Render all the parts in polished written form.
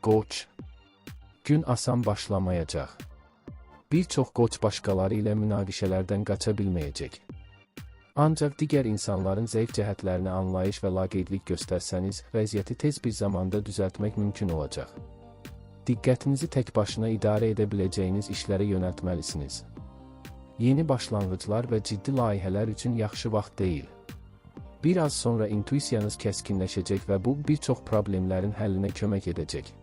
Qoç. Gün asan başlamayacaq. Bir çox qoç başqaları ilə münaqişələrdən qaça bilməyəcək. Ancaq digər insanların zəif cəhətlərini anlayış və laqeydlik göstərsəniz, vəziyyəti tez bir zamanda düzəltmək mümkün olacaq. Diqqətinizi tək başına idarə edə biləcəyiniz işlərə yönəltməlisiniz. Yeni başlanğıclar və ciddi layihələr üçün yaxşı vaxt deyil. Bir az sonra intuisiyanız kəskinləşəcək və bu, bir çox problemlərin həllinə kömək edəcək.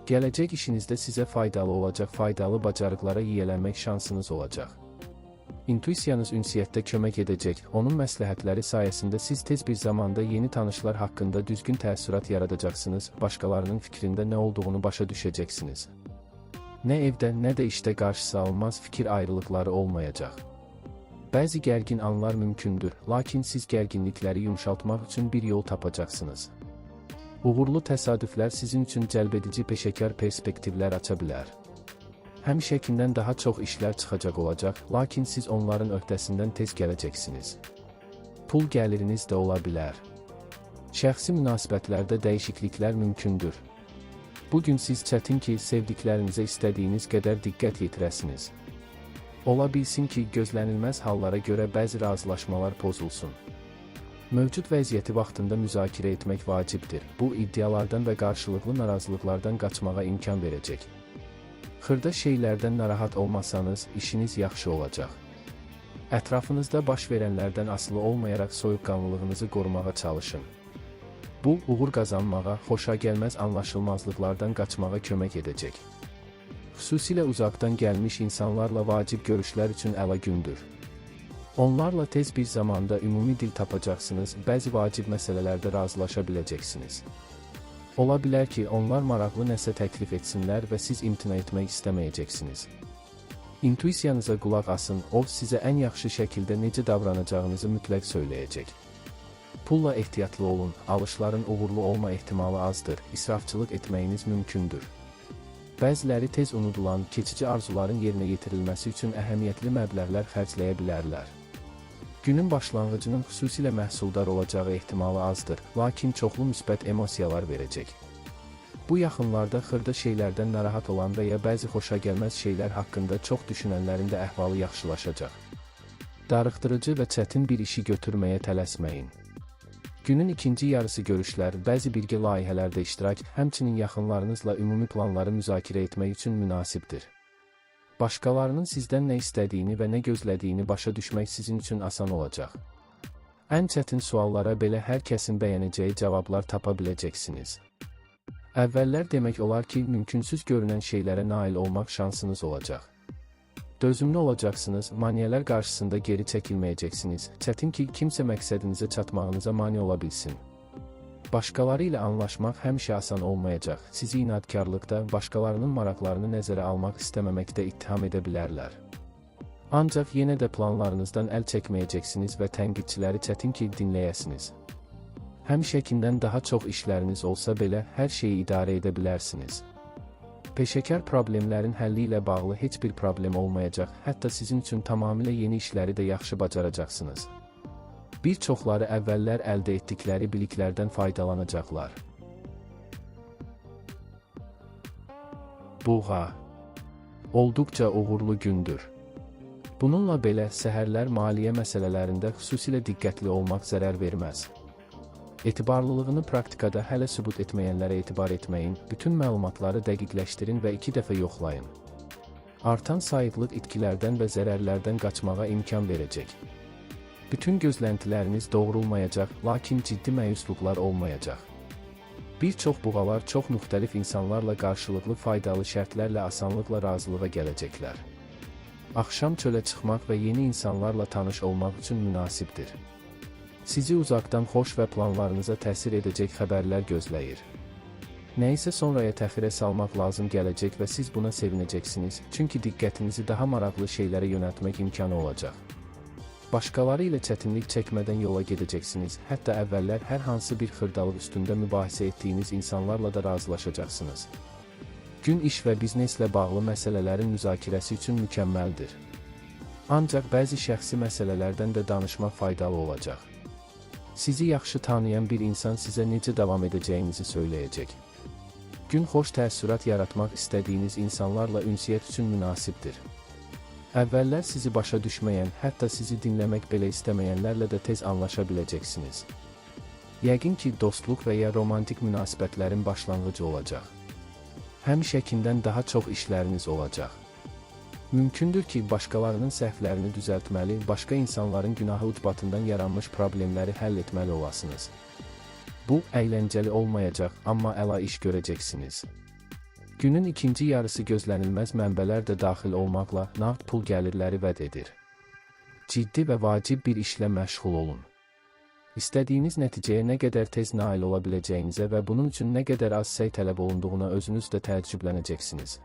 Gələcək işinizdə sizə faydalı olacaq faydalı bacarıqlara yiyələnmək şansınız olacaq. İntuisiyanız ünsiyyətdə kömək edəcək, onun məsləhətləri sayəsində siz tez bir zamanda yeni tanışlar haqqında düzgün təəssürat yaradacaqsınız, başqalarının fikrində nə olduğunu başa düşəcəksiniz. Nə evdə, nə də işdə qarşısı alınmaz fikir ayrılıqları olmayacaq. Bəzi gərgin anlar mümkündür, lakin siz gərginlikləri yumşaltmaq üçün bir yol tapacaqsınız. Uğurlu təsadüflər sizin üçün cəlbedici peşəkar perspektivlər aça bilər. Həmişəkindən daha çox işlər çıxacaq olacaq, lakin siz onların öhdəsindən tez gələcəksiniz. Pul gəliriniz də ola bilər. Şəxsi münasibətlərdə dəyişikliklər mümkündür. Bugün siz çətin ki, sevdiklərinizə istədiyiniz qədər diqqət yetirəsiniz. Ola bilsin ki, gözlənilməz hallara görə bəzi razılaşmalar pozulsun. Mövcud vəziyyəti vaxtında müzakirə etmək vacibdir. Bu, iddialardan və qarşılıqlı narazılıqlardan qaçmağa imkan verəcək. Xırda şeylərdən narahat olmasanız, işiniz yaxşı olacaq. Ətrafınızda baş verənlərdən asılı olmayaraq soyuqqanlılığınızı qorumağa çalışın. Bu, uğur qazanmağa, xoşagəlməz anlaşılmazlıqlardan qaçmağa kömək edəcək. Xüsusilə uzaqdan gəlmiş insanlarla vacib görüşlər üçün əla gündür. Onlarla tez bir zamanda ümumi dil tapacaqsınız, bəzi vacib məsələlərdə razılaşa biləcəksiniz. Ola bilər ki, onlar maraqlı nəsə təklif etsinlər və siz imtina etmək istəməyəcəksiniz. İntuisiyanıza qulaq asın, o sizə ən yaxşı şəkildə necə davranacağınızı mütləq söyləyəcək. Pulla ehtiyatlı olun, alışların uğurlu olma ehtimalı azdır, israfçılıq etməyiniz mümkündür. Bəziləri tez unudulan, keçici arzuların yerinə yetirilməsi üçün əhəmiyyətli məbləğlər xərcləyə bilərlər. Günün başlanğıcının xüsusilə məhsuldar olacağı ehtimalı azdır, lakin çoxlu müsbət emosiyalar verəcək. Bu yaxınlarda xırda şeylərdən narahat olan və ya bəzi xoşagəlməz şeylər haqqında çox düşünənlərin də əhvalı yaxşılaşacaq. Darıxdırıcı və çətin bir işi götürməyə tələsməyin. Günün ikinci yarısı görüşlər, bəzi birgə layihələrdə iştirak, həmçinin yaxınlarınızla ümumi planları müzakirə etmək üçün münasibdir. Başqalarının sizdən nə istədiyini və nə gözlədiyini başa düşmək sizin üçün asan olacaq. Ən çətin suallara belə hər kəsin bəyənəcəyi cavablar tapa biləcəksiniz. Əvvəllər demək olar ki, mümkünsüz görünən şeylərə nail olmaq şansınız olacaq. Dözümlü olacaqsınız, maneələr qarşısında geri çəkilməyəcəksiniz, çətin ki, kimsə məqsədinizə çatmağınıza mane ola bilsin. Başqaları ilə anlaşmaq həmişə asan olmayacaq, sizi inadkarlıqda, başqalarının maraqlarını nəzərə almaq istəməməkdə ittiham edə bilərlər. Ancaq yenə də planlarınızdan əl çəkməyəcəksiniz və tənqidçiləri çətin ki, dinləyəsiniz. Həmişəkindən daha çox işləriniz olsa belə, hər şeyi idarə edə bilərsiniz. Peşəkar problemlərin həlli ilə bağlı heç bir problem olmayacaq, hətta sizin üçün tamamilə yeni işləri də yaxşı bacaracaqsınız. Bir çoxları əvvəllər əldə etdikləri biliklərdən faydalanacaqlar. Buğa. Olduqca uğurlu gündür. Bununla belə, səhərlər maliyyə məsələlərində xüsusilə diqqətli olmaq zərər verməz. Etibarlılığını praktikada hələ sübut etməyənlərə etibar etməyin, bütün məlumatları dəqiqləşdirin və 2 dəfə yoxlayın. Artan sayıqlıq itkilərdən və zərərlərdən qaçmağa imkan verəcək. Bütün gözləntiləriniz doğrulmayacaq, lakin ciddi məyusluqlar olmayacaq. Bir çox buğalar çox müxtəlif insanlarla qarşılıqlı faydalı şərtlərlə asanlıqla razılığa gələcəklər. Axşam çölə çıxmaq və yeni insanlarla tanış olmaq üçün münasibdir. Sizi uzaqdan xoş və planlarınıza təsir edəcək xəbərlər gözləyir. Nəyisə sonraya təxirə salmaq lazım gələcək və siz buna sevinəcəksiniz, çünki diqqətinizi daha maraqlı şeylərə yönəltmək imkanı olacaq. Başqaları ilə çətinlik çəkmədən yola gedəcəksiniz, hətta əvvəllər hər hansı bir xırdalıq üstündə mübahisə etdiyiniz insanlarla da razılaşacaqsınız. Gün iş və bizneslə bağlı məsələlərin müzakirəsi üçün mükəmməldir. Ancaq bəzi şəxsi məsələlərdən də danışmaq faydalı olacaq. Sizi yaxşı tanıyan bir insan sizə necə davam edəcəyinizi söyləyəcək. Gün xoş təəssürat yaratmaq istədiyiniz insanlarla ünsiyyət üçün münasibdir. Əvvəllər sizi başa düşməyən, hətta sizi dinləmək belə istəməyənlərlə də tez anlaşa biləcəksiniz. Yəqin ki, dostluq və ya romantik münasibətlərin başlanğıcı olacaq. Həmişəkindən daha çox işləriniz olacaq. Mümkündür ki, başqalarının səhvlərini düzəltməli, başqa insanların günahı ucbatından yaranmış problemləri həll etməli olasınız. Bu, əyləncəli olmayacaq, amma əla iş görəcəksiniz. Günün ikinci yarısı gözlənilməz mənbələr də daxil olmaqla nağd pul gəlirləri vəd edir. Ciddi və vacib bir işlə məşğul olun. İstədiyiniz nəticəyə nə qədər tez nail ola biləcəyinizə və bunun üçün nə qədər az səy tələb olunduğuna özünüz də təəccüblənəcəksiniz.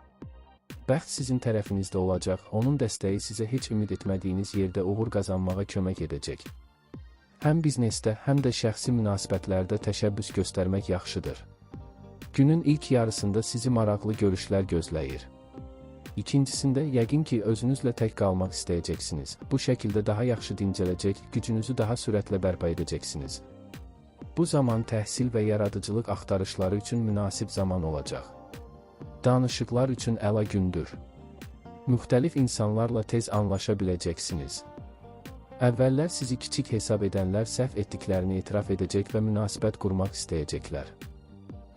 Bəxt sizin tərəfinizdə olacaq, onun dəstəyi sizə heç ümid etmədiyiniz yerdə uğur qazanmağa kömək edəcək. Həm biznesdə, həm də şəxsi münasibətlərdə təşəbbüs göstərmək yaxşıdır. Günün ilk yarısında sizi maraqlı görüşlər gözləyir. İkincisində yəqin ki, özünüzlə tək qalmaq istəyəcəksiniz. Bu şəkildə daha yaxşı dincələcək, gücünüzü daha sürətlə bərpa edəcəksiniz. Bu zaman təhsil və yaradıcılıq axtarışları üçün münasib zaman olacaq. Danışıqlar üçün əla gündür. Müxtəlif insanlarla tez anlaşa biləcəksiniz. Əvvəllər sizi kiçik hesab edənlər səhv etdiklərini etiraf edəcək və münasibət qurmaq istəyəcəklər.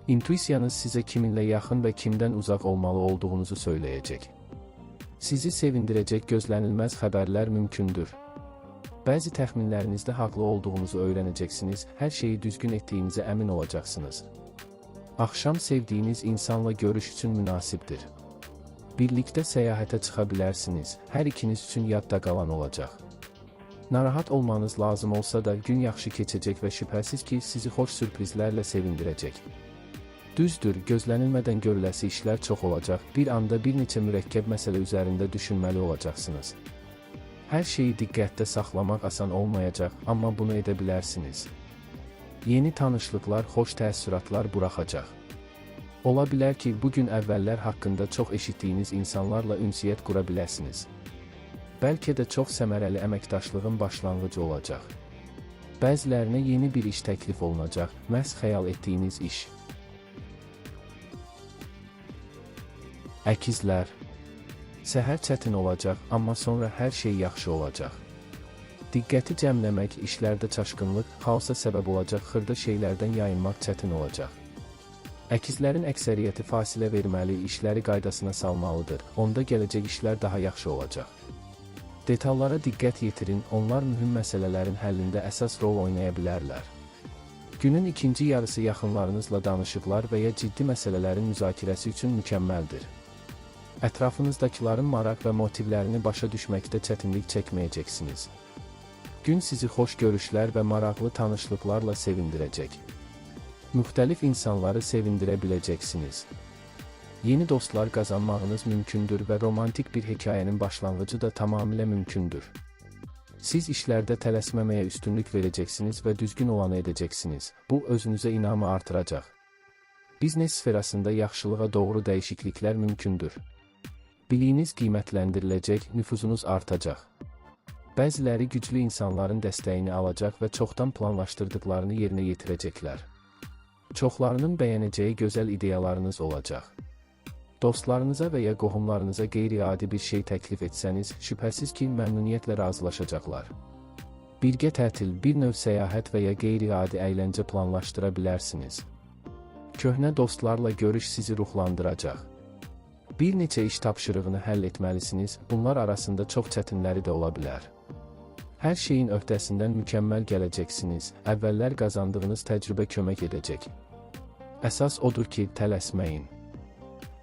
İntuisiyanız sizə kiminlə yaxın və kimdən uzaq olmalı olduğunuzu söyləyəcək. Sizi sevindirəcək gözlənilməz xəbərlər mümkündür. Bəzi təxminlərinizdə haqlı olduğunuzu öyrənəcəksiniz, hər şeyi düzgün etdiyinizə əmin olacaqsınız. Axşam sevdiyiniz insanla görüş üçün münasibdir. Birlikdə səyahətə çıxa bilərsiniz, hər ikiniz üçün yadda qalan olacaq. Narahat olmanız lazım olsa da gün yaxşı keçəcək və şübhəsiz ki, sizi xoş sürprizlərlə sevindirəcək. Düzdür, gözlənilmədən görüləsi işlər çox olacaq, bir anda bir neçə mürəkkəb məsələ üzərində düşünməli olacaqsınız. Hər şeyi diqqətdə saxlamaq asan olmayacaq, amma bunu edə bilərsiniz. Yeni tanışlıqlar xoş təəssüratlar buraxacaq. Ola bilər ki, bugün əvvəllər haqqında çox eşitdiyiniz insanlarla ünsiyyət qura biləsiniz. Bəlkə də çox səmərəli əməkdaşlığın başlanğıcı olacaq. Bəzilərinə yeni bir iş təklif olunacaq, məhz xəyal etdiyiniz iş. Əkizlər. Səhər çətin olacaq, amma sonra hər şey yaxşı olacaq. Diqqəti cəmləmək, işlərdə çaşqınlıq, xaosa səbəb olacaq, xırda şeylərdən yayınmaq çətin olacaq. Əkizlərin əksəriyyəti fasilə verməli, işləri qaydasına salmalıdır, onda gələcək işlər daha yaxşı olacaq. Detallara diqqət yetirin, onlar mühüm məsələlərin həllində əsas rol oynaya bilərlər. Günün ikinci yarısı yaxınlarınızla danışıqlar və ya ciddi məsələlərin müzakirəsi üçün mükəmməldir. Ətrafınızdakıların maraq və motivlərini başa düşməkdə çətinlik çəkməyəcəksiniz. Gün sizi xoş görüşlər və maraqlı tanışlıqlarla sevindirəcək. Müxtəlif insanları sevindirə biləcəksiniz. Yeni dostlar qazanmağınız mümkündür və romantik bir hekayənin başlanğıcı da tamamilə mümkündür. Siz işlərdə tələsməməyə üstünlük verəcəksiniz və düzgün olanı edəcəksiniz. Bu, özünüzə inamı artıracaq. Biznes sferasında yaxşılığa doğru dəyişikliklər mümkündür. Biliyiniz qiymətləndiriləcək, nüfuzunuz artacaq. Bəziləri güclü insanların dəstəyini alacaq və çoxdan planlaşdırdıqlarını yerinə yetirəcəklər. Çoxlarının bəyənəcəyi gözəl ideyalarınız olacaq. Dostlarınıza və ya qohumlarınıza qeyri-adi bir şey təklif etsəniz, şübhəsiz ki, məmnuniyyətlə razılaşacaqlar. Birgə tətil, bir növ səyahət və ya qeyri-adi əyləncə planlaşdıra bilərsiniz. Köhnə dostlarla görüş sizi ruhlandıracaq. Bir neçə iş tapşırığını həll etməlisiniz, bunlar arasında çox çətinləri də ola bilər. Hər şeyin öhdəsindən mükəmməl gələcəksiniz, əvvəllər qazandığınız təcrübə kömək edəcək. Əsas odur ki, tələsməyin.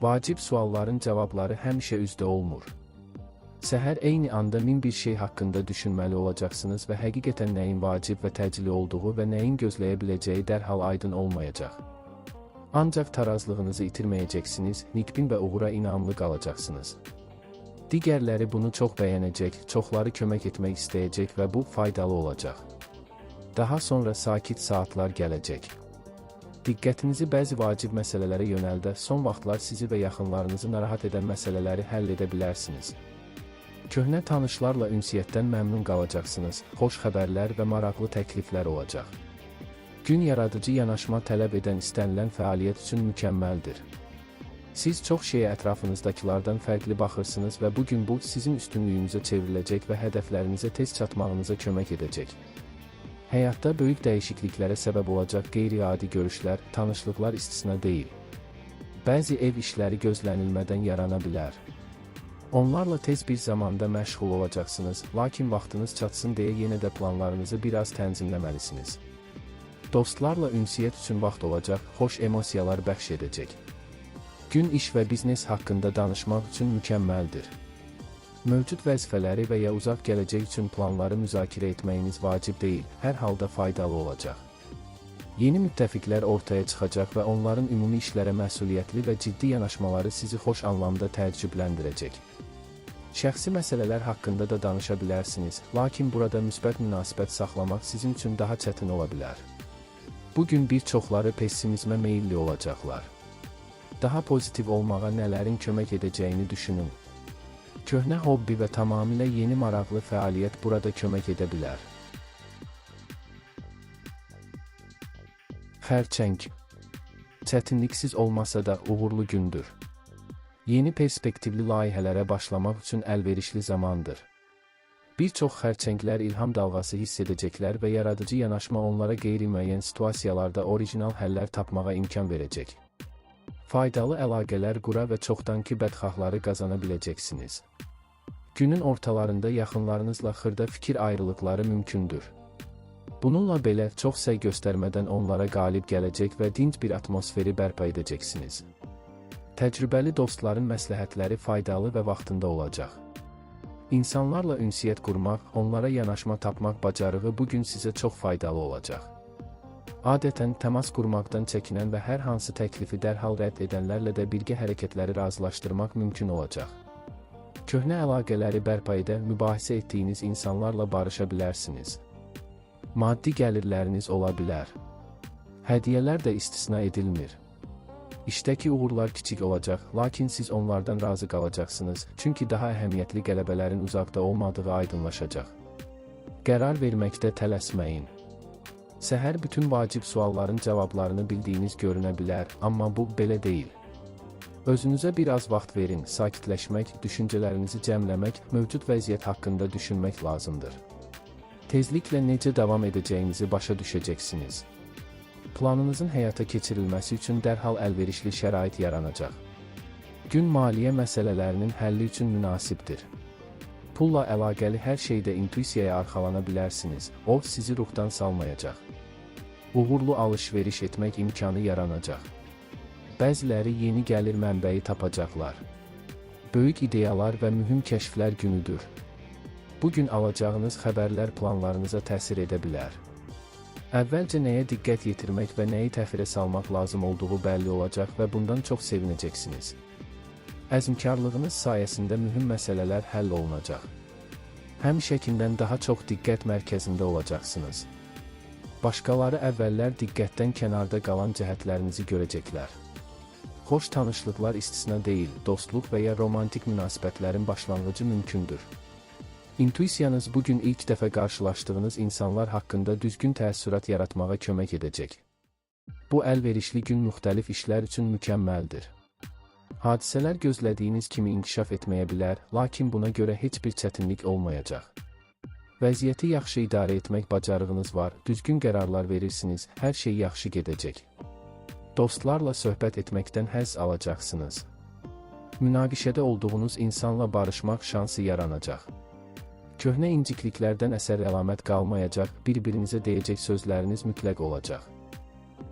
Vacib sualların cavabları həmişə üzdə olmur. Səhər eyni anda min bir şey haqqında düşünməli olacaqsınız və həqiqətən nəyin vacib və təcili olduğu və nəyin gözləyə biləcəyi dərhal aydın olmayacaq. Ancaq tarazlığınızı itirməyəcəksiniz, nikbin və uğura inamlı qalacaqsınız. Digərləri bunu çox bəyənəcək, çoxları kömək etmək istəyəcək və bu faydalı olacaq. Daha sonra sakit saatlar gələcək. Diqqətinizi bəzi vacib məsələlərə yönəldə, son vaxtlar sizi və yaxınlarınızı narahat edən məsələləri həll edə bilərsiniz. Köhnə tanışlarla ünsiyyətdən məmnun qalacaqsınız, xoş xəbərlər və maraqlı təkliflər olacaq. Gün yaradıcı yanaşma tələb edən istənilən fəaliyyət üçün mükəmməldir. Siz çox şeyə ətrafınızdakilardan fərqli baxırsınız və bugün bu sizin üstünlüyünüzə çevriləcək və hədəflərinizə tez çatmağınıza kömək edəcək. Həyatda böyük dəyişikliklərə səbəb olacaq qeyri-adi görüşlər, tanışlıqlar istisna deyil. Bəzi ev işləri gözlənilmədən yarana bilər. Onlarla tez bir zamanda məşğul olacaqsınız, lakin vaxtınız çatsın deyə yenə də planlarınızı biraz tənzimləməlisiniz. Dostlarla ünsiyyət üçün vaxt olacaq, xoş emosiyalar bəxş edəcək. Gün iş və biznes haqqında danışmaq üçün mükəmməldir. Mövcud vəzifələri və ya uzaq gələcək üçün planları müzakirə etməyiniz vacib deyil, hər halda faydalı olacaq. Yeni müttəfiqlər ortaya çıxacaq və onların ümumi işlərə məsuliyyətli və ciddi yanaşmaları sizi xoş anlamda təəccübləndirəcək. Şəxsi məsələlər haqqında da danışa bilərsiniz, lakin burada müsbət münasibət saxlamaq sizin üçün daha çətin ola bilər. Bugün bir çoxları pessimizmə meyilli olacaqlar. Daha pozitiv olmağa nələrin kömək edəcəyini düşünün. Köhnə hobbi və tamamilə yeni maraqlı fəaliyyət burada kömək edə bilər. Xərçəng. Çətinliksiz olmasa da uğurlu gündür. Yeni perspektivli layihələrə başlamaq üçün əlverişli zamandır. Bir çox xərçənglər ilham dalğası hiss edəcəklər və yaradıcı yanaşma onlara qeyri-müəyyən situasiyalarda orijinal həllər tapmağa imkan verəcək. Faydalı əlaqələr qura və çoxdankı bədxahları qazana biləcəksiniz. Günün ortalarında yaxınlarınızla xırda fikir ayrılıqları mümkündür. Bununla belə çox səy göstərmədən onlara qalib gələcək və dinc bir atmosferi bərpa edəcəksiniz. Təcrübəli dostların məsləhətləri faydalı və vaxtında olacaq. İnsanlarla ünsiyyət qurmaq, onlara yanaşma tapmaq bacarığı bugün sizə çox faydalı olacaq. Adətən təmas qurmaqdan çəkinən və hər hansı təklifi dərhal rədd edənlərlə də birgə hərəkətləri razılaşdırmaq mümkün olacaq. Köhnə əlaqələri bərpa edə, mübahisə etdiyiniz insanlarla barışa bilərsiniz. Maddi gəlirləriniz ola bilər. Hədiyyələr də istisna edilmir. İşdəki uğurlar kiçik olacaq, lakin siz onlardan razı qalacaqsınız, çünki daha əhəmiyyətli qələbələrin uzaqda olmadığı aydınlaşacaq. Qərar verməkdə tələsməyin. Səhər bütün vacib sualların cavablarını bildiyiniz görünə bilər, amma bu belə deyil. Özünüzə bir az vaxt verin, sakitləşmək, düşüncələrinizi cəmləmək, mövcud vəziyyət haqqında düşünmək lazımdır. Tezliklə necə davam edəcəyinizi başa düşəcəksiniz. Planınızın həyata keçirilməsi üçün dərhal əlverişli şərait yaranacaq. Gün maliyyə məsələlərinin həlli üçün münasibdir. Pulla əlaqəli hər şeydə intuisiyaya arxalana bilərsiniz, o sizi ruhdan salmayacaq. Uğurlu alış-veriş etmək imkanı yaranacaq. Bəziləri yeni gəlir mənbəyi tapacaqlar. Böyük ideyalar və mühüm kəşflər günüdür. Bugün alacağınız xəbərlər planlarınıza təsir edə bilər. Əvvəlcə nəyə diqqət yetirmək və nəyi təxirə salmaq lazım olduğu bəlli olacaq və bundan çox sevinəcəksiniz. Əzmkarlığınız sayəsində mühüm məsələlər həll olunacaq. Həmişəkindən daha çox diqqət mərkəzində olacaqsınız. Başqaları əvvəllər diqqətdən kənarda qalan cəhətlərinizi görəcəklər. Xoş tanışlıqlar istisna deyil, dostluq və ya romantik münasibətlərin başlanğıcı mümkündür. İntuisiyanız bugün ilk dəfə qarşılaşdığınız insanlar haqqında düzgün təəssürat yaratmağa kömək edəcək. Bu əlverişli gün müxtəlif işlər üçün mükəmməldir. Hadisələr gözlədiyiniz kimi inkişaf etməyə bilər, lakin buna görə heç bir çətinlik olmayacaq. Vəziyyəti yaxşı idarə etmək bacarığınız var, düzgün qərarlar verirsiniz, hər şey yaxşı gedəcək. Dostlarla söhbət etməkdən həzz alacaqsınız. Münaqişədə olduğunuz insanla barışmaq şansı yaranacaq. Köhnə incikliklərdən əsər əlamət qalmayacaq, bir-birinizə deyəcək sözləriniz mütləq olacaq.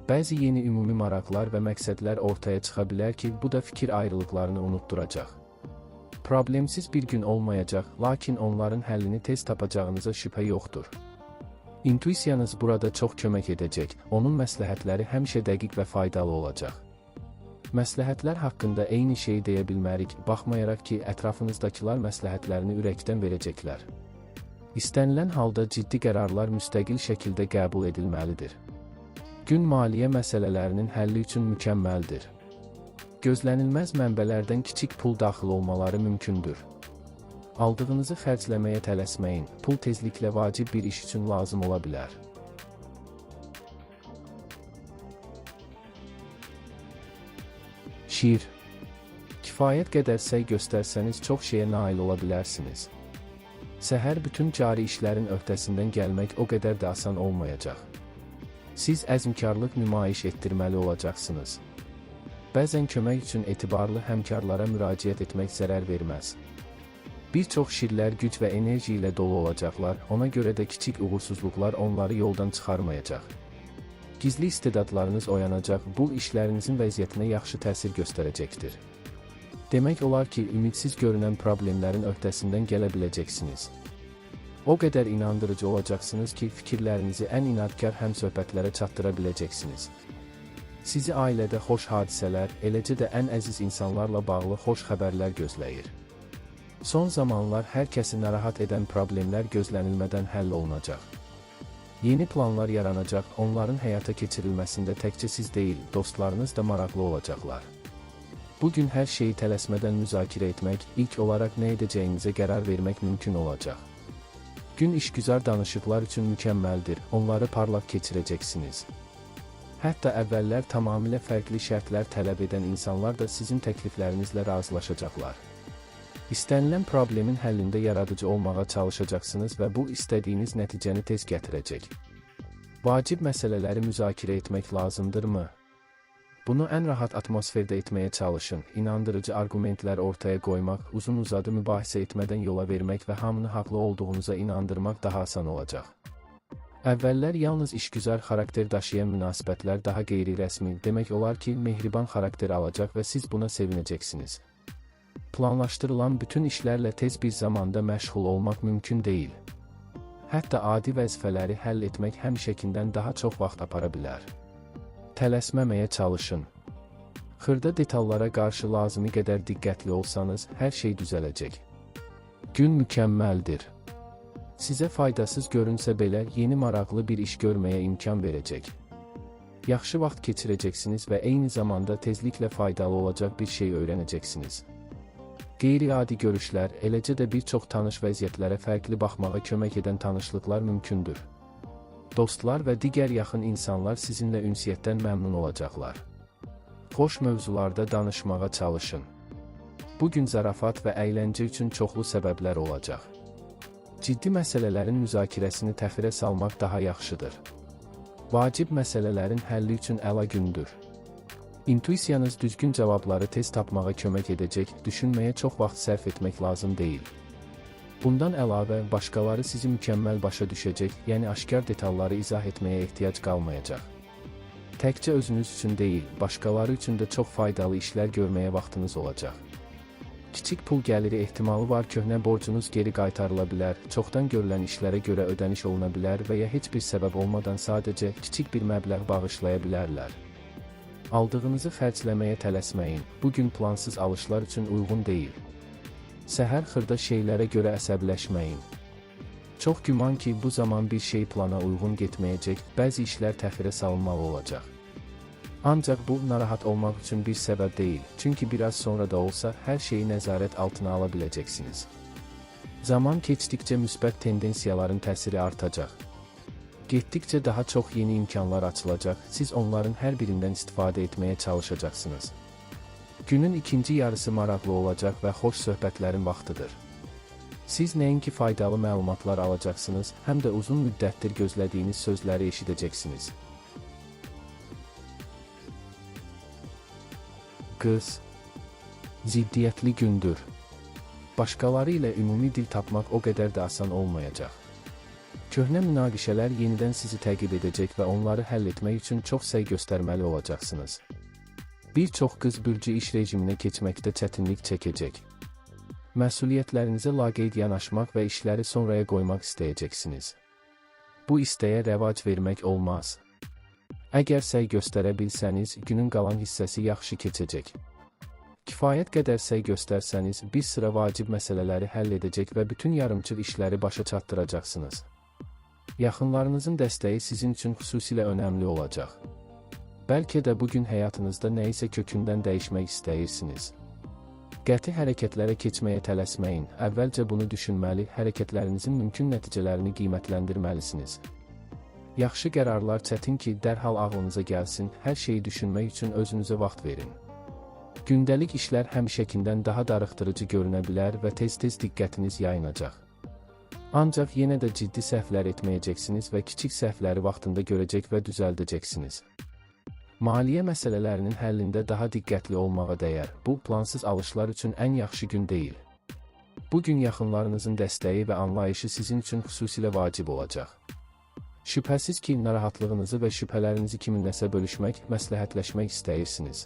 Bəzi yeni ümumi maraqlar və məqsədlər ortaya çıxa bilər ki, bu da fikir ayrılıqlarını unutduracaq. Problemsiz bir gün olmayacaq, lakin onların həllini tez tapacağınıza şübhə yoxdur. İntuisiyanız burada çox kömək edəcək, onun məsləhətləri həmişə dəqiq və faydalı olacaq. Məsləhətlər haqqında eyni şey deyə bilmərik, baxmayaraq ki, ətrafınızdakılar məsləhətlərini ürəkdən verəcəklər. İstənilən halda ciddi qərarlar müstəqil şəkildə qəbul edilməlidir. Gün maliyyə məsələlərinin həlli üçün mükəmməldir. Gözlənilməz mənbələrdən kiçik pul daxil olmaları mümkündür. Aldığınızı xərcləməyə tələsməyin, pul tezliklə vacib bir iş üçün lazım ola bilər. Şir. Kifayət qədər səy göstərsəniz çox şeyə nail ola bilərsiniz. Səhər bütün cari işlərin öhdəsindən gəlmək o qədər də asan olmayacaq. Siz əzmkarlıq nümayiş etdirməli olacaqsınız. Bəzən kömək üçün etibarlı həmkarlara müraciət etmək zərər verməz. Bir çox şirlər güc və enerji ilə dolu olacaqlar, ona görə də kiçik uğursuzluqlar onları yoldan çıxarmayacaq. Gizli istedadlarınız oyanacaq, bu işlərinizin vəziyyətinə yaxşı təsir göstərəcəkdir. Demək olar ki, ümidsiz görünən problemlərin öhdəsindən gələ biləcəksiniz. O qədər inandırıcı olacaqsınız ki, fikirlərinizi ən inadkar həmsöhbətlərə çatdıra biləcəksiniz. Sizi ailədə xoş hadisələr, eləcə də ən əziz insanlarla bağlı xoş xəbərlər gözləyir. Son zamanlar hər kəsi narahat edən problemlər gözlənilmədən həll olunacaq. Yeni planlar yaranacaq, onların həyata keçirilməsində təkcə siz deyil, dostlarınız da maraqlı olacaqlar. Bugün hər şeyi tələsmədən müzakirə etmək, ilk olaraq nə edəcəyinizə qərar vermək mümkün olacaq. Gün işgüzar danışıqlar üçün mükəmməldir, onları parlaq keçirəcəksiniz. Hətta əvvəllər tamamilə fərqli şərtlər tələb edən insanlar da sizin təkliflərinizlə razılaşacaqlar. İstənilən problemin həllində yaradıcı olmağa çalışacaqsınız və bu istədiyiniz nəticəni tez gətirəcək. Vacib məsələləri müzakirə etmək lazımdırmı? Bunu ən rahat atmosferdə etməyə çalışın, inandırıcı arqumentlər ortaya qoymaq, uzun-uzadı mübahisə etmədən yola vermək və hamını haqlı olduğunuza inandırmaq daha asan olacaq. Əvvəllər yalnız işgüzar xarakter daşıyan münasibətlər daha qeyri-rəsmi, demək olar ki, mehriban xarakter alacaq və siz buna sevinəcəksiniz. Planlaşdırılan bütün işlərlə tez bir zamanda məşğul olmaq mümkün deyil. Hətta adi vəzifələri həll etmək həmişəkindən daha çox vaxt apara bilər. Tələsməməyə çalışın. Xırda detallara qarşı lazımi qədər diqqətli olsanız, hər şey düzələcək. Gün mükəmməldir. Sizə faydasız görünsə belə, yeni maraqlı bir iş görməyə imkan verəcək. Yaxşı vaxt keçirəcəksiniz və eyni zamanda tezliklə faydalı olacaq bir şey öyrənəcəksiniz. Qeyri-adi görüşlər, eləcə də bir çox tanış vəziyyətlərə fərqli baxmağa kömək edən tanışlıqlar mümkündür. Dostlar və digər yaxın insanlar sizinlə ünsiyyətdən məmnun olacaqlar. Xoş mövzularda danışmağa çalışın. Bugün zarafat və əyləncə üçün çoxlu səbəblər olacaq. Ciddi məsələlərin müzakirəsini təxirə salmaq daha yaxşıdır. Vacib məsələlərin həlli üçün əla gündür. İntuisiyanız düzgün cavabları tez tapmağa kömək edəcək, düşünməyə çox vaxt sərf etmək lazım deyil. Bundan əlavə, başqaları sizi mükəmməl başa düşəcək, yəni aşkar detalları izah etməyə ehtiyac qalmayacaq. Təkcə özünüz üçün deyil, başqaları üçün də çox faydalı işlər görməyə vaxtınız olacaq. Kiçik pul gəliri ehtimalı var, köhnə borcunuz geri qaytarıla bilər, çoxdan görülən işlərə görə ödəniş oluna bilər və ya heç bir səbəb olmadan sadəcə kiçik bir məbləğ bağışlaya bilərlər. Aldığınızı xərcləməyə tələsməyin, bugün plansız alışlar üçün uyğun deyil. Səhər xırda şeylərə görə əsəbləşməyin. Çox güman ki, bu zaman bir şey plana uyğun getməyəcək, bəzi işlər təxirə salınmalı olacaq. Ancaq bu, narahat olmaq üçün bir səbəb deyil, çünki biraz sonra da olsa, hər şeyi nəzarət altına ala biləcəksiniz. Zaman keçdikcə müsbət tendensiyaların təsiri artacaq. Getdikcə daha çox yeni imkanlar açılacaq, siz onların hər birindən istifadə etməyə çalışacaqsınız. Günün ikinci yarısı maraqlı olacaq və xoş söhbətlərin vaxtıdır. Siz nəinki faydalı məlumatlar alacaqsınız, həm də uzun müddətdir gözlədiyiniz sözləri eşidəcəksiniz. Qız. Ziddiyyətli gündür. Başqaları ilə ümumi dil tapmaq o qədər də asan olmayacaq. Köhnə münaqişələr yenidən sizi təqib edəcək və onları həll etmək üçün çox səy göstərməli olacaqsınız. Bir çox qız bürcü iş rejiminə keçməkdə çətinlik çəkəcək. Məsuliyyətlərinizə laqeyd yanaşmaq və işləri sonraya qoymaq istəyəcəksiniz. Bu istəyə rəvac vermək olmaz. Əgər səy göstərə bilsəniz, günün qalan hissəsi yaxşı keçəcək. Kifayət qədər səy göstərsəniz, bir sıra vacib məsələləri həll edəcək və bütün yarımçıq işləri başa çatdıracaqsınız. Yaxınlarınızın dəstəyi sizin üçün xüsusilə önəmli olacaq. Bəlkə də bugün həyatınızda nəyisə kökündən dəyişmək istəyirsiniz. Qəti hərəkətlərə keçməyə tələsməyin, əvvəlcə bunu düşünməli, hərəkətlərinizin mümkün nəticələrini qiymətləndirməlisiniz. Yaxşı qərarlar çətin ki, dərhal ağlınıza gəlsin, hər şeyi düşünmək üçün özünüzə vaxt verin. Gündəlik işlər həmişəkindən daha darıxdırıcı görünə bilər və tez-tez diqqətiniz yayınacaq. Ancaq yenə də ciddi səhvlər etməyəcəksiniz və kiçik səhvləri vaxtında görəcək və düzəldəcəksiniz. Maliyyə məsələlərinin həllində daha diqqətli olmağa dəyər. Bu, plansız alışlar üçün ən yaxşı gün deyil. Bu gün yaxınlarınızın dəstəyi və anlayışı sizin üçün xüsusilə vacib olacaq. Şübhəsiz ki, narahatlığınızı və şübhələrinizi kiminləsə bölüşmək, məsləhətləşmək istəyirsiniz.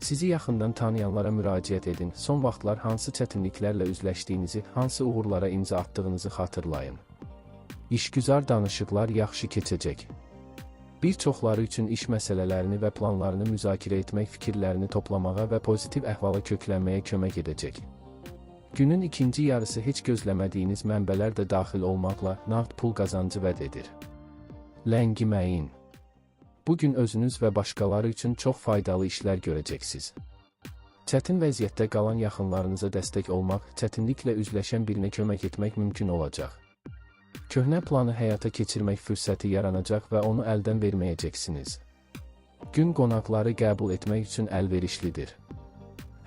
Sizi yaxından tanıyanlara müraciət edin, son vaxtlar hansı çətinliklərlə üzləşdiyinizi, hansı uğurlara imza attığınızı xatırlayın. İşgüzar danışıqlar yaxşı keçəcək. Bir çoxları üçün iş məsələlərini və planlarını müzakirə etmək fikirlərini toplamağa və pozitiv əhvala köklənməyə kömək edəcək. Günün ikinci yarısı heç gözləmədiyiniz mənbələr də daxil olmaqla nağd pul qazancı vəd edir. Ləngiməyin. Bugün özünüz və başqaları üçün çox faydalı işlər görəcəksiniz. Çətin vəziyyətdə qalan yaxınlarınıza dəstək olmaq, çətinliklə üzləşən birinə kömək etmək mümkün olacaq. Köhnə planı həyata keçirmək fürsəti yaranacaq və onu əldən verməyəcəksiniz. Gün qonaqları qəbul etmək üçün əlverişlidir.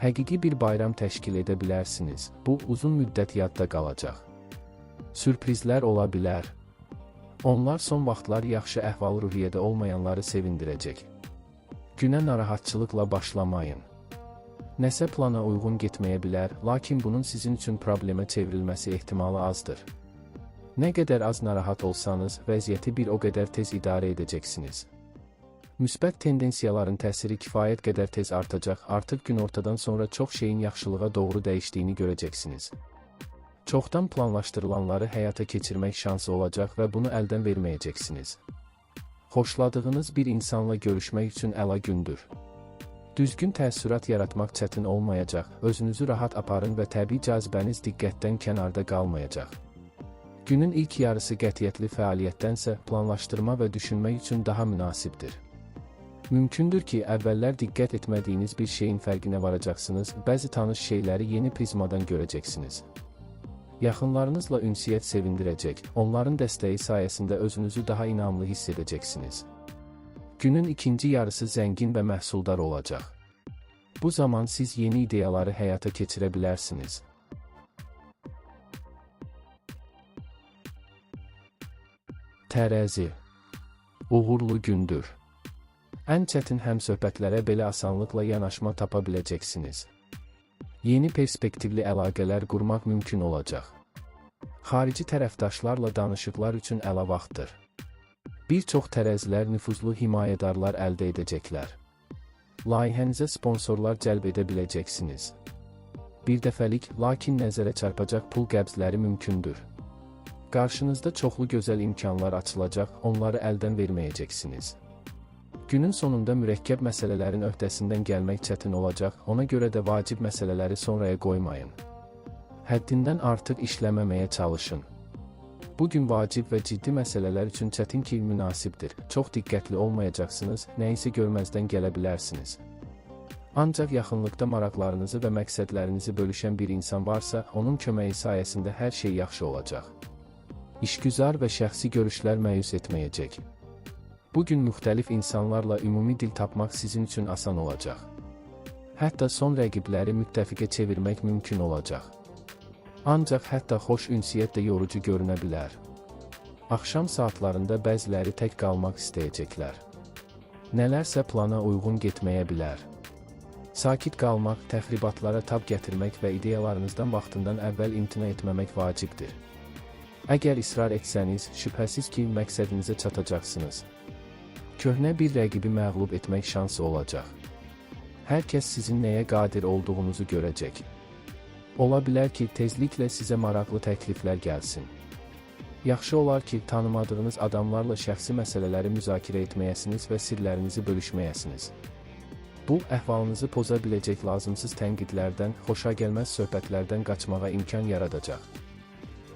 Həqiqi bir bayram təşkil edə bilərsiniz. Bu, uzun müddət yadda qalacaq. Sürprizlər ola bilər. Onlar son vaxtlar yaxşı əhval-ruhiyyədə olmayanları sevindirəcək. Günə narahatçılıqla başlamayın. Nəsə plana uyğun getməyə bilər, lakin bunun sizin üçün problemə çevrilməsi ehtimalı azdır. Nə qədər az narahat olsanız, vəziyyəti bir o qədər tez idarə edəcəksiniz. Müsbət tendensiyaların təsiri kifayət qədər tez artacaq, artıq günortadan sonra çox şeyin yaxşılığa doğru dəyişdiyini görəcəksiniz. Çoxdan planlaşdırılanları həyata keçirmək şansı olacaq və bunu əldən verməyəcəksiniz. Xoşladığınız bir insanla görüşmək üçün əla gündür. Düzgün təəssürat yaratmaq çətin olmayacaq, özünüzü rahat aparın və təbii cazibəniz diqqətdən kənarda qalmayacaq. Günün ilk yarısı qətiyyətli fəaliyyətdənsə planlaşdırma və düşünmək üçün daha münasibdir. Mümkündür ki, əvvəllər diqqət etmədiyiniz bir şeyin fərqinə varacaqsınız, bəzi tanış şeyləri yeni prizmadan görəcəksiniz. Yaxınlarınızla ünsiyyət sevindirəcək, onların dəstəyi sayəsində özünüzü daha inamlı hiss edəcəksiniz. Günün ikinci yarısı zəngin və məhsuldar olacaq. Bu zaman siz yeni ideyaları həyata keçirə bilərsiniz. Tərəzi. Uğurlu gündür. Ən çətin həmsöhbətlərə belə asanlıqla yanaşma tapa biləcəksiniz. Yeni perspektivli əlaqələr qurmaq mümkün olacaq. Xarici tərəfdaşlarla danışıqlar üçün əla vaxtdır. Bir çox tərəzilər nüfuzlu himayədarlar əldə edəcəklər. Layihənizə sponsorlar cəlb edə biləcəksiniz. Bir dəfəlik, lakin nəzərə çarpacaq pul qəbzləri mümkündür. Qarşınızda çoxlu gözəl imkanlar açılacaq, onları əldən verməyəcəksiniz. Günün sonunda mürəkkəb məsələlərin öhdəsindən gəlmək çətin olacaq, ona görə də vacib məsələləri sonraya qoymayın. Həddindən artıq işləməməyə çalışın. Bugün vacib və ciddi məsələlər üçün çətin ki, münasibdir. Çox diqqətli olmayacaqsınız, nəyisə görməzdən gələ bilərsiniz. Ancaq yaxınlıqda maraqlarınızı və məqsədlərinizi bölüşən bir insan varsa, onun köməyi sayəsində hər şey yaxşı olacaq. İşgüzar və şəxsi görüşlər məyus etməyəcək. Bugün müxtəlif insanlarla ümumi dil tapmaq sizin üçün asan olacaq. Hətta son rəqibləri müttəfiqə çevirmək mümkün olacaq. Ancaq hətta xoş ünsiyyət də yorucu görünə bilər. Axşam saatlarında bəziləri tək qalmaq istəyəcəklər. Nələrsə plana uyğun getməyə bilər. Sakit qalmaq, təxribatlara tab gətirmək və ideyalarınızdan vaxtından əvvəl imtina etməmək vacibdir. Əgər israr etsəniz, şübhəsiz ki, məqsədinizə çatacaqsınız. Köhnə bir rəqibi məğlub etmək şansı olacaq. Hər kəs sizin nəyə qadir olduğunuzu görəcək. Ola bilər ki, tezliklə sizə maraqlı təkliflər gəlsin. Yaxşı olar ki, tanımadığınız adamlarla şəxsi məsələləri müzakirə etməyəsiniz və sirlərinizi bölüşməyəsiniz. Bu, əhvalınızı poza biləcək lazımsız tənqidlərdən, xoşagəlməz söhbətlərdən qaçmağa imkan yaradacaq.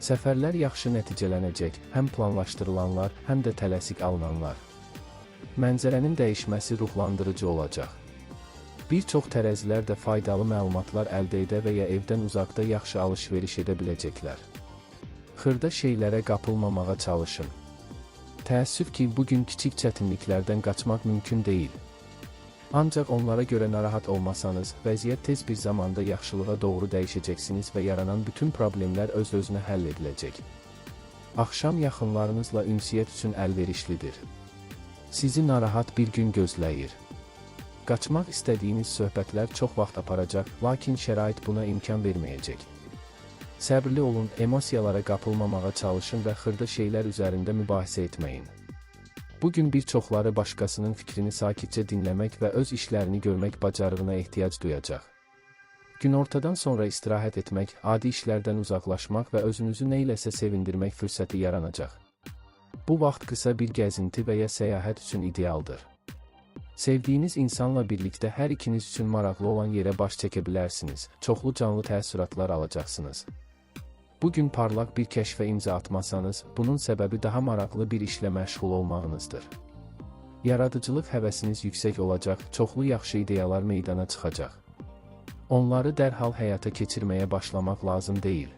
Səfərlər yaxşı nəticələnəcək, həm planlaşdırılanlar, həm də tələsik alınanlar. Mənzərənin dəyişməsi ruhlandırıcı olacaq. Bir çox tərəzilər də faydalı məlumatlar əldə edə və ya evdən uzaqda yaxşı alış-veriş edə biləcəklər. Xırda şeylərə qapılmamağa çalışın. Təəssüf ki, bugün kiçik çətinliklərdən qaçmaq mümkün deyil. Ancaq onlara görə narahat olmasanız, vəziyyət tez bir zamanda yaxşılığa doğru dəyişəcəksiniz və yaranan bütün problemlər öz-özünə həll ediləcək. Axşam yaxınlarınızla ünsiyyət üçün əlverişlidir. Sizi narahat bir gün gözləyir. Qaçmaq istədiyiniz söhbətlər çox vaxt aparacaq, lakin şərait buna imkan verməyəcək. Səbrli olun, emosiyalara qapılmamağa çalışın və xırda şeylər üzərində mübahisə etməyin. Bugün bir çoxları başqasının fikrini sakitcə dinləmək və öz işlərini görmək bacarığına ehtiyac duyacaq. Günortadan sonra istirahət etmək, adi işlərdən uzaqlaşmaq və özünüzü nə iləsə sevindirmək fürsəti yaranacaq. Bu vaxt qısa bir gəzinti və ya səyahət üçün idealdır. Sevdiyiniz insanla birlikdə hər ikiniz üçün maraqlı olan yerə baş çəkə bilərsiniz, çoxlu canlı təəssüratlar alacaqsınız. Bugün parlaq bir kəşfə imza atmasanız, bunun səbəbi daha maraqlı bir işlə məşğul olmağınızdır. Yaradıcılıq həvəsiniz yüksək olacaq, çoxlu yaxşı ideyalar meydana çıxacaq. Onları dərhal həyata keçirməyə başlamaq lazım deyil.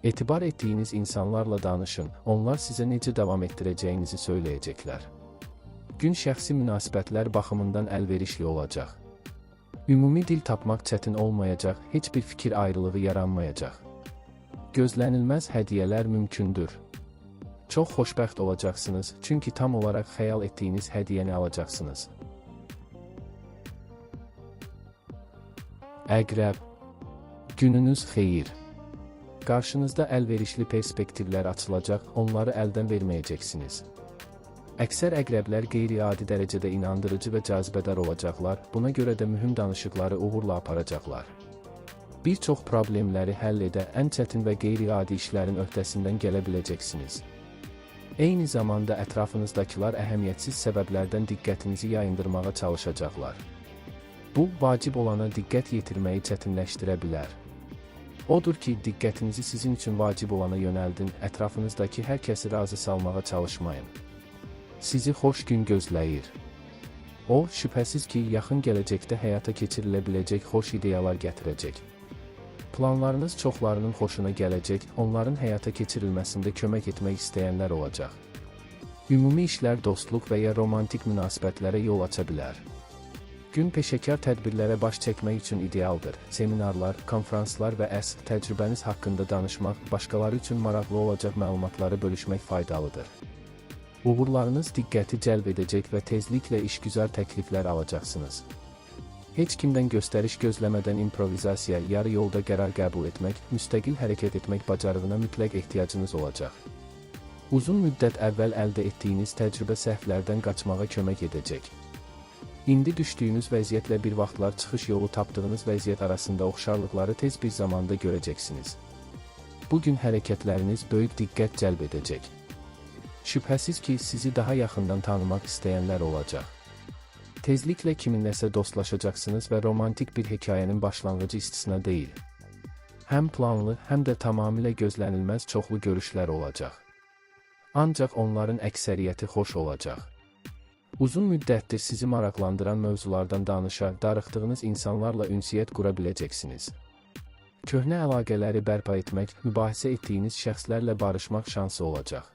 Etibar etdiyiniz insanlarla danışın, onlar sizə necə davam etdirəcəyinizi söyləyəcəklər. Gün şəxsi münasibətlər baxımından əlverişli olacaq. Ümumi dil tapmaq çətin olmayacaq, heç bir fikir ayrılığı yaranmayacaq. Gözlənilməz hədiyyələr mümkündür. Çox xoşbəxt olacaqsınız, çünki tam olaraq xəyal etdiyiniz hədiyyəni alacaqsınız. Əqrəb, gününüz xeyir. Qarşınızda əlverişli perspektivlər açılacaq, onları əldən verməyəcəksiniz. Əksər əqrəblər qeyri-adi dərəcədə inandırıcı və cazibədar olacaqlar, buna görə də mühüm danışıqları uğurla aparacaqlar. Bir çox problemləri həll edə, ən çətin və qeyri-adi işlərin öhdəsindən gələ biləcəksiniz. Eyni zamanda ətrafınızdakılar əhəmiyyətsiz səbəblərdən diqqətinizi yayındırmağa çalışacaqlar. Bu, vacib olana diqqət yetirməyi çətinləşdirə bilər. Odur ki, diqqətinizi sizin üçün vacib olana yönəldin, ətrafınızdakı hər kəsi razı salmağa çalışmayın. Sizi xoş gün gözləyir. O, şübhəsiz ki, yaxın gələcəkdə həyata keçirilə biləcək xoş ideyalar gətirəcək. Planlarınız çoxlarının xoşuna gələcək, onların həyata keçirilməsində kömək etmək istəyənlər olacaq. Ümumi işlər dostluq və ya romantik münasibətlərə yol aça bilər. Gün peşəkar tədbirlərə baş çəkmək üçün idealdır. Seminarlar, konfranslar və təcrübəniz haqqında danışmaq, başqaları üçün maraqlı olacaq məlumatları bölüşmək faydalıdır. Uğurlarınız diqqəti cəlb edəcək və tezliklə işgüzar təkliflər alacaqsınız. Heç kimdən göstəriş gözləmədən improvizasiya, yarı yolda qərar qəbul etmək, müstəqil hərəkət etmək bacarığına mütləq ehtiyacınız olacaq. Uzun müddət əvvəl əldə etdiyiniz təcrübə səhvlərdən qaçmağa kömək edəcək. İndi düşdüyünüz vəziyyətlə bir vaxtlar çıxış yolu tapdığınız vəziyyət arasında oxşarlıqları tez bir zamanda görəcəksiniz. Bugün hərəkətləriniz böyük diqqət cəlb edəcək. Şübhəsiz ki, sizi daha yaxından tanımaq istəyənlər olacaq. Tezliklə kiminləsə dostlaşacaqsınız və romantik bir hekayənin başlanğıcı istisna deyil. Həm planlı, həm də tamamilə gözlənilməz çoxlu görüşlər olacaq. Ancaq onların əksəriyyəti xoş olacaq. Uzun müddətdir sizi maraqlandıran mövzulardan danışa, darıxdığınız insanlarla ünsiyyət qura biləcəksiniz. Köhnə əlaqələri bərpa etmək, mübahisə etdiyiniz şəxslərlə barışmaq şansı olacaq.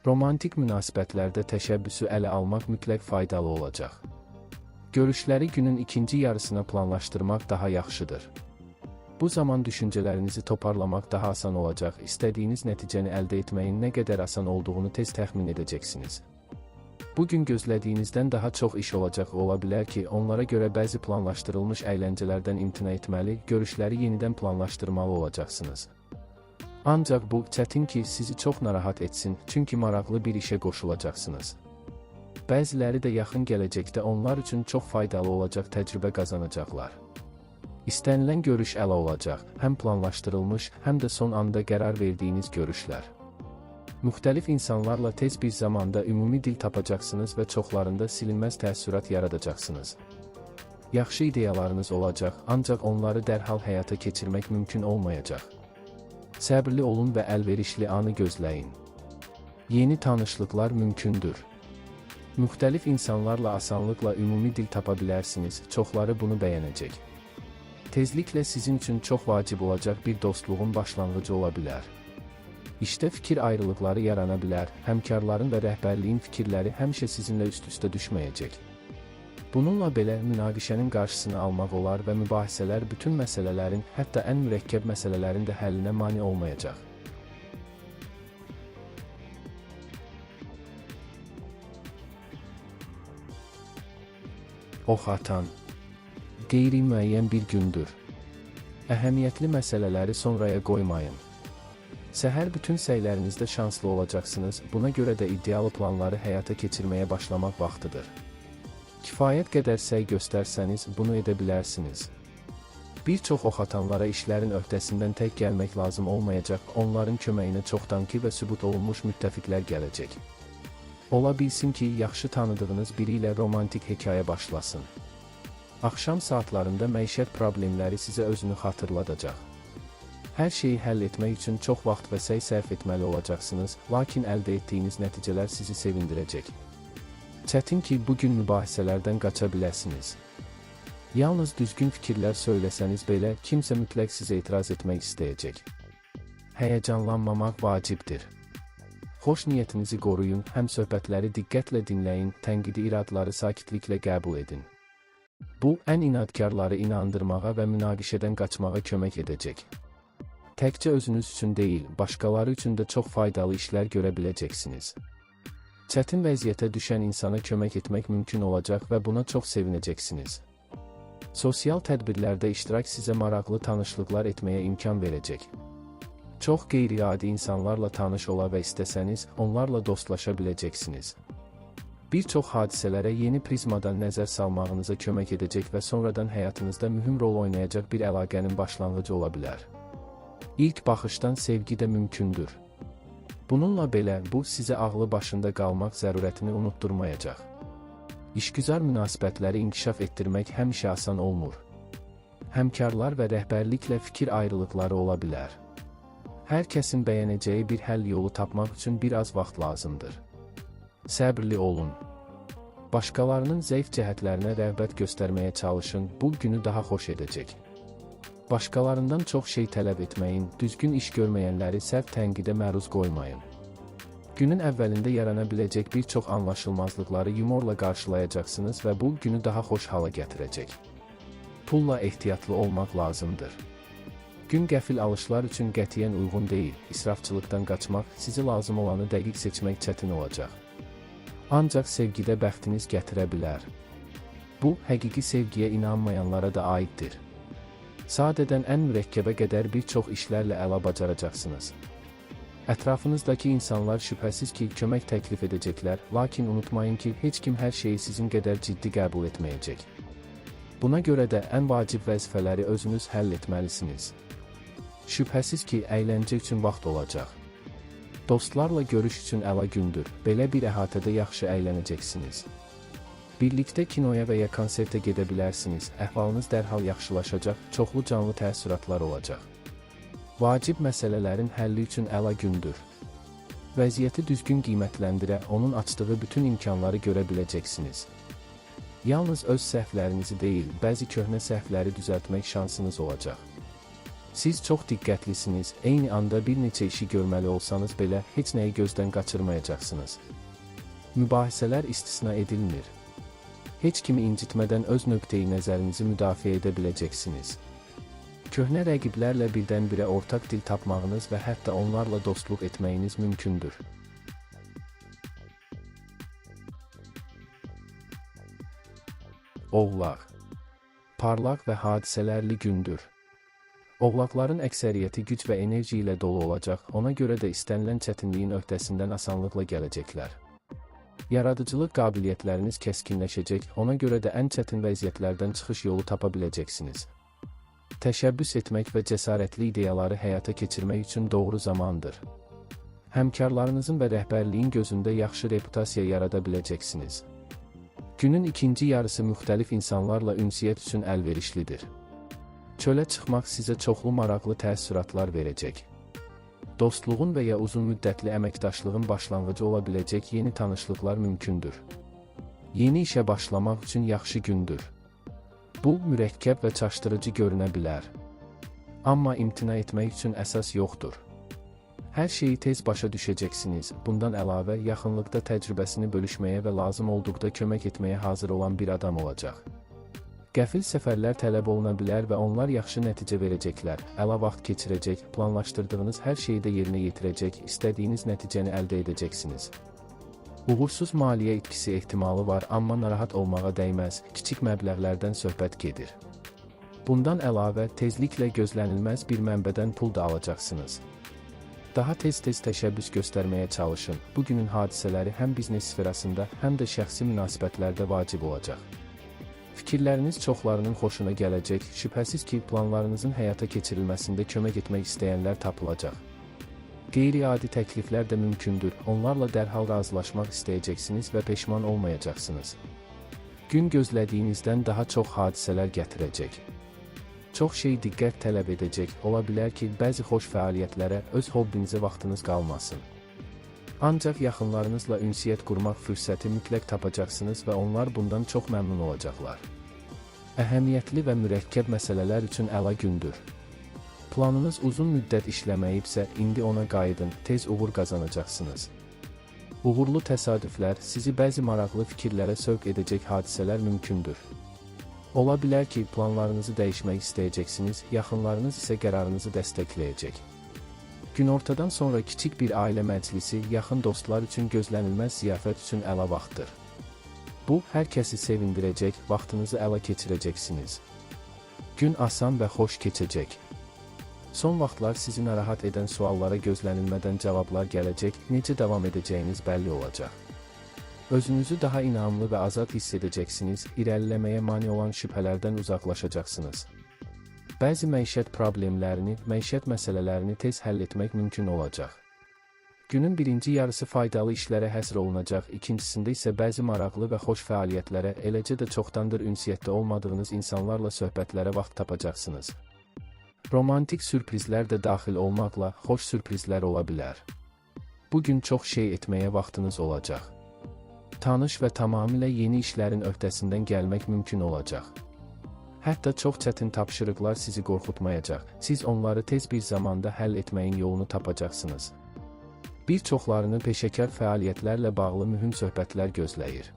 Romantik münasibətlərdə təşəbbüsü ələ almaq mütləq faydalı olacaq. Görüşləri günün ikinci yarısına planlaşdırmaq daha yaxşıdır. Bu zaman düşüncələrinizi toparlamaq daha asan olacaq, istədiyiniz nəticəni əldə etməyin nə qədər asan olduğunu tez təxmin edəcəksiniz. Bugün gözlədiyinizdən daha çox iş olacaq, ola bilər ki, onlara görə bəzi planlaşdırılmış əyləncələrdən imtina etməli, görüşləri yenidən planlaşdırmalı olacaqsınız. Ancaq bu, çətin ki, sizi çox narahat etsin, çünki maraqlı bir işə qoşulacaqsınız. Bəziləri də yaxın gələcəkdə onlar üçün çox faydalı olacaq təcrübə qazanacaqlar. İstənilən görüş əla olacaq, həm planlaşdırılmış, həm də son anda qərar verdiyiniz görüşlər. Müxtəlif insanlarla tez bir zamanda ümumi dil tapacaqsınız və çoxlarında silinməz təəssürat yaradacaqsınız. Yaxşı ideyalarınız olacaq, ancaq onları dərhal həyata keçirmək mümkün olmayacaq. Səbirli olun və əlverişli anı gözləyin. Yeni tanışlıqlar mümkündür. Müxtəlif insanlarla asanlıqla ümumi dil tapa bilərsiniz, çoxları bunu bəyənəcək. Tezliklə sizin üçün çox vacib olacaq bir dostluğun başlanğıcı ola bilər. İşdə fikir ayrılıqları yarana bilər, həmkarların və rəhbərliyin fikirləri həmişə sizinlə üst-üstə düşməyəcək. Bununla belə münaqişənin qarşısını almaq olar və mübahisələr bütün məsələlərin, hətta ən mürəkkəb məsələlərin də həllinə mane olmayacaq. Ox atan. Qeyri-müəyyən bir gündür. Əhəmiyyətli məsələləri sonraya qoymayın. Səhər bütün səylərinizdə şanslı olacaqsınız, buna görə də iddialı planları həyata keçirməyə başlamaq vaxtıdır. Kifayət qədər səy göstərsəniz, bunu edə bilərsiniz. Bir çox ox atanlara işlərin öhdəsindən tək gəlmək lazım olmayacaq, onların köməyinə çoxdankı və sübut olunmuş müttəfiqlər gələcək. Ola bilsin ki, yaxşı tanıdığınız biri ilə romantik hekayə başlasın. Axşam saatlarında məişət problemləri sizə özünü xatırladacaq. Hər şeyi həll etmək üçün çox vaxt və səy sərf etməli olacaqsınız, lakin əldə etdiyiniz nəticələr sizi sevindirəcək. Çətin ki, bugün mübahisələrdən qaça biləsiniz. Yalnız düzgün fikirlər söyləsəniz belə, kimsə mütləq sizə etiraz etmək istəyəcək. Həyəcanlanmamaq vacibdir. Xoş niyyətinizi qoruyun, həm söhbətləri diqqətlə dinləyin, tənqidi iradları sakitliklə qəbul edin. Bu, ən inadkarları inandırmağa və münaqişədən qaçmağa kömək edəcək. Təkcə özünüz üçün deyil, başqaları üçün də çox faydalı işlər görə biləcəksiniz. Çətin vəziyyətə düşən insana kömək etmək mümkün olacaq və buna çox sevinəcəksiniz. Sosial tədbirlərdə iştirak sizə maraqlı tanışlıqlar etməyə imkan verəcək. Çox qeyri-adi insanlarla tanış ola və istəsəniz, onlarla dostlaşa biləcəksiniz. Bir çox hadisələrə yeni prizmadan nəzər salmağınıza kömək edəcək və sonradan həyatınızda mühüm rol oynayacaq bir əlaqənin başlanğıcı ola bilər. İlk baxışdan sevgi də mümkündür. Bununla belə, bu sizə ağlı başında qalmaq zərurətini unutturmayacaq. İşgüzar münasibətləri inkişaf etdirmək həmişə asan olmur. Həmkarlar və rəhbərliklə fikir ayrılıqları ola bilər. Hər kəsin bəyənəcəyi bir həll yolu tapmaq üçün biraz vaxt lazımdır. Səbirli olun. Başqalarının zəif cəhətlərinə rəğbət göstərməyə çalışın, bu günü daha xoş edəcək. Başqalarından çox şey tələb etməyin, düzgün iş görməyənləri sərt tənqidə məruz qoymayın. Günün əvvəlində yarana biləcək bir çox anlaşılmazlıqları yumorla qarşılayacaqsınız və bu günü daha xoş hala gətirəcək. Pulla ehtiyatlı olmaq lazımdır. Gün qəfil alışlar üçün qətiyyən uyğun deyil, israfçılıqdan qaçmaq, sizi lazım olanı dəqiq seçmək çətin olacaq. Ancaq sevgidə bəxtiniz gətirə bilər. Bu, həqiqi sevgiyə inanmayanlara da aiddir. Sadədən ən mürəkkəbə qədər bir çox işlərlə əla bacaracaqsınız. Ətrafınızdakı insanlar şübhəsiz ki, kömək təklif edəcəklər, lakin unutmayın ki, heç kim hər şeyi sizin qədər ciddi qəbul etməyəcək. Buna görə də ən vacib vəzifələri özünüz həll etməlisiniz. Şübhəsiz ki, əyləncə üçün vaxt olacaq. Dostlarla görüş üçün əla gündür, belə bir əhatədə yaxşı əylənəcəksiniz. Birlikdə kinoya və ya konsertə gedə bilərsiniz, əhvalınız dərhal yaxşılaşacaq, çoxlu canlı təəssüratlar olacaq. Vacib məsələlərin həlli üçün əla gündür. Vəziyyəti düzgün qiymətləndirə, onun açdığı bütün imkanları görə biləcəksiniz. Yalnız öz səhvlərinizi deyil, bəzi köhnə səhvləri düzəltmək şansınız olacaq. Siz çox diqqətlisiniz, eyni anda bir neçə işi görməli olsanız belə heç nəyi gözdən qaçırmayacaqsınız. Mübahisələr istisna edilmir. Heç kimi incitmədən öz nöqteyi nəzərinizi müdafiə edə biləcəksiniz. Köhnə rəqiblərlə birdən-birə ortaq dil tapmağınız və hətta onlarla dostluq etməyiniz mümkündür. Oğlaq. Parlaq və hadisələrli gündür. Oğlaqların əksəriyyəti güc və enerji ilə dolu olacaq, ona görə də istənilən çətinliyin öhdəsindən asanlıqla gələcəklər. Yaradıcılıq qabiliyyətləriniz kəskinləşəcək, ona görə də ən çətin vəziyyətlərdən çıxış yolu tapa biləcəksiniz. Təşəbbüs etmək və cəsarətli ideyaları həyata keçirmək üçün doğru zamandır. Həmkarlarınızın və rəhbərliyin gözündə yaxşı reputasiya yarada biləcəksiniz. Günün ikinci yarısı müxtəlif insanlarla ünsiyyət üçün əlverişlidir. Çölə çıxmaq sizə çoxlu maraqlı təəssüratlar verəcək. Dostluğun və ya uzun müddətli əməkdaşlığın başlanğıcı ola biləcək yeni tanışlıqlar mümkündür. Yeni işə başlamaq üçün yaxşı gündür. Bu, mürəkkəb və çaşdırıcı görünə bilər. Amma imtina etmək üçün əsas yoxdur. Hər şeyi tez başa düşəcəksiniz. Bundan əlavə, yaxınlıqda təcrübəsini bölüşməyə və lazım olduqda kömək etməyə hazır olan bir adam olacaq. Qəfil səfərlər tələb oluna bilər və onlar yaxşı nəticə verəcəklər. Əla vaxt keçirəcək, planlaşdırdığınız hər şeyi də yerinə yetirəcək, istədiyiniz nəticəni əldə edəcəksiniz. Uğursuz maliyyə itkisi ehtimalı var, amma narahat olmağa dəyməz, kiçik məbləğlərdən söhbət gedir. Bundan əlavə, tezliklə gözlənilməz bir mənbədən pul da alacaqsınız. Daha tez-tez təşəbbüs göstərməyə çalışın. Bugünün hadisələri həm biznes sferasında, həm də şəxsi münasibətlərdə vacib olacaq. Fikirləriniz çoxlarının xoşuna gələcək, şübhəsiz ki, planlarınızın həyata keçirilməsində kömək etmək istəyənlər tapılacaq. Qeyri-adi təkliflər də mümkündür, onlarla dərhal razılaşmaq istəyəcəksiniz və peşman olmayacaqsınız. Gün gözlədiyinizdən daha çox hadisələr gətirəcək. Çox şey diqqət tələb edəcək, ola bilər ki, bəzi xoş fəaliyyətlərə, öz hobbinizə vaxtınız qalmasın. Ancaq yaxınlarınızla ünsiyyət qurmaq fürsəti mütləq tapacaqsınız və onlar bundan çox məmnun olacaqlar. Əhəmiyyətli və mürəkkəb məsələlər üçün əla gündür. Planınız uzun müddət işləməyibsə, indi ona qayıdın, tez uğur qazanacaqsınız. Uğurlu təsadüflər, sizi bəzi maraqlı fikirlərə sövq edəcək hadisələr mümkündür. Ola bilər ki, planlarınızı dəyişmək istəyəcəksiniz, yaxınlarınız isə qərarınızı dəstəkləyəcək. Günortadan sonra kiçik bir ailə məclisi, yaxın dostlar üçün gözlənilməz ziyafət üçün əla vaxtdır. Bu, hər kəsi sevindirəcək, vaxtınızı əla keçirəcəksiniz. Gün asan və xoş keçəcək. Son vaxtlar sizi narahat edən suallara gözlənilmədən cavablar gələcək, necə davam edəcəyiniz bəlli olacaq. Özünüzü daha inamlı və azad hiss edəcəksiniz, irəliləməyə mane olan şübhələrdən uzaqlaşacaqsınız. Bəzi məişət problemlərini, məişət məsələlərini tez həll etmək mümkün olacaq. Günün birinci yarısı faydalı işlərə həsr olunacaq, ikincisində isə bəzi maraqlı və xoş fəaliyyətlərə, eləcə də çoxdandır ünsiyyətdə olmadığınız insanlarla söhbətlərə vaxt tapacaqsınız. Romantik sürprizlər də daxil olmaqla xoş sürprizlər ola bilər. Bugün çox şey etməyə vaxtınız olacaq. Tanış və tamamilə yeni işlərin öhdəsindən gəlmək mümkün olacaq. Hətta çox çətin tapşırıqlar sizi qorxutmayacaq, siz onları tez bir zamanda həll etməyin yolunu tapacaqsınız. Bir çoxlarını peşəkar fəaliyyətlərlə bağlı mühüm söhbətlər gözləyir.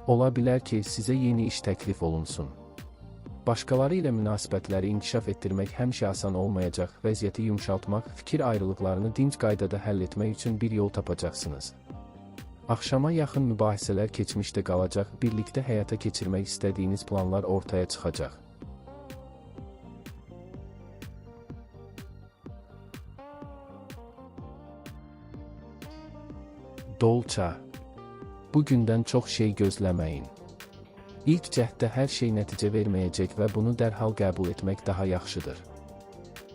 Ola bilər ki, sizə yeni iş təklif olunsun. Başqaları ilə münasibətləri inkişaf etdirmək həmişə asan olmayacaq, vəziyyəti yumşaltmaq, fikir ayrılıqlarını dinc qaydada həll etmək üçün bir yol tapacaqsınız. Axşama yaxın mübahisələr keçmişdə qalacaq, birlikdə həyata keçirmək istədiyiniz planlar ortaya çıxacaq. Dolça. Bugündən çox şey gözləməyin. İlk cəhddə hər şey nəticə verməyəcək və bunu dərhal qəbul etmək daha yaxşıdır.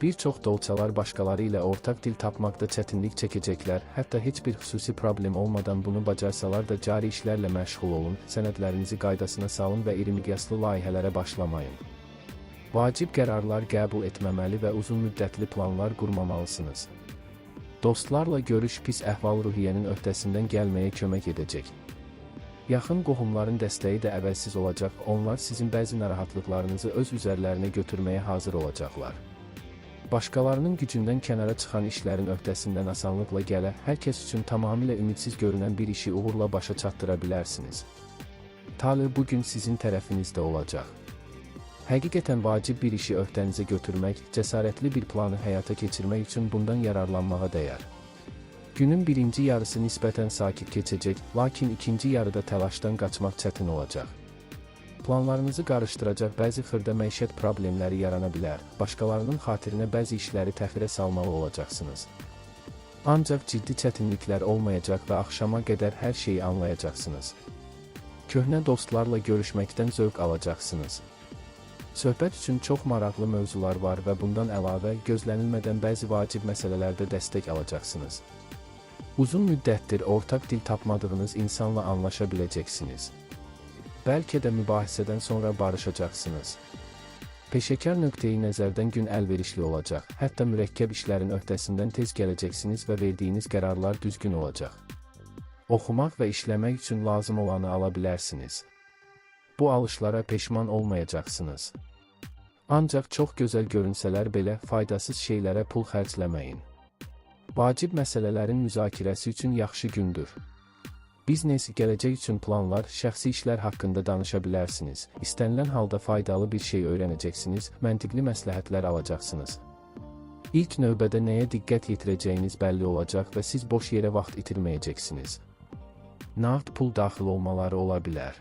Bir çox dolçalar başqaları ilə ortaq dil tapmaqda çətinlik çəkəcəklər, hətta heç bir xüsusi problem olmadan bunu bacarsalar da cari işlərlə məşğul olun, sənədlərinizi qaydasına salın və iri miqyaslı layihələrə başlamayın. Vacib qərarlar qəbul etməməli və uzun müddətli planlar qurmamalısınız. Dostlarla görüş pis əhval-ruhiyyənin öhdəsindən gəlməyə kömək edəcək. Yaxın qohumların dəstəyi də əvəzsiz olacaq, onlar sizin bəzi narahatlıqlarınızı öz üzərlərinə götürməyə hazır olacaqlar. Başqalarının gücündən kənara çıxan işlərin öhdəsindən asanlıqla gələ, hər kəs üçün tamamilə ümidsiz görünən bir işi uğurla başa çatdıra bilərsiniz. Talih bugün sizin tərəfinizdə olacaq. Həqiqətən vacib bir işi öhdənizə götürmək, cəsarətli bir planı həyata keçirmək üçün bundan yararlanmağa dəyər. Günün birinci yarısı nisbətən sakit keçəcək, lakin ikinci yarıda təlaşdan qaçmaq çətin olacaq. Planlarınızı qarışdıracaq bəzi xırda məişət problemləri yarana bilər, başqalarının xatirinə bəzi işləri təxirə salmalı olacaqsınız. Ancaq ciddi çətinliklər olmayacaq və axşama qədər hər şeyi anlayacaqsınız. Köhnə dostlarla görüşməkdən zövq alacaqsınız. Söhbət üçün çox maraqlı mövzular var və bundan əlavə gözlənilmədən bəzi vacib məsələlərdə dəstək alacaqsınız. Uzun müddətdir ortaq dil tapmadığınız insanla anlaşa biləcəksiniz. Bəlkə də mübahisədən sonra barışacaqsınız. Peşəkar nöqteyi nəzərdən gün əlverişli olacaq, hətta mürəkkəb işlərin öhdəsindən tez gələcəksiniz və verdiyiniz qərarlar düzgün olacaq. Oxumaq və işləmək üçün lazım olanı ala bilərsiniz. Bu alışlara peşman olmayacaqsınız. Ancaq çox gözəl görünsələr belə faydasız şeylərə pul xərcləməyin. Vacib məsələlərin müzakirəsi üçün yaxşı gündür. Biznes, gələcək üçün planlar, şəxsi işlər haqqında danışa bilərsiniz. İstənilən halda faydalı bir şey öyrənəcəksiniz, məntiqli məsləhətlər alacaqsınız. İlk növbədə nəyə diqqət yetirəcəyiniz bəlli olacaq və siz boş yerə vaxt itirməyəcəksiniz. Nağd pul daxil olmaları ola bilər.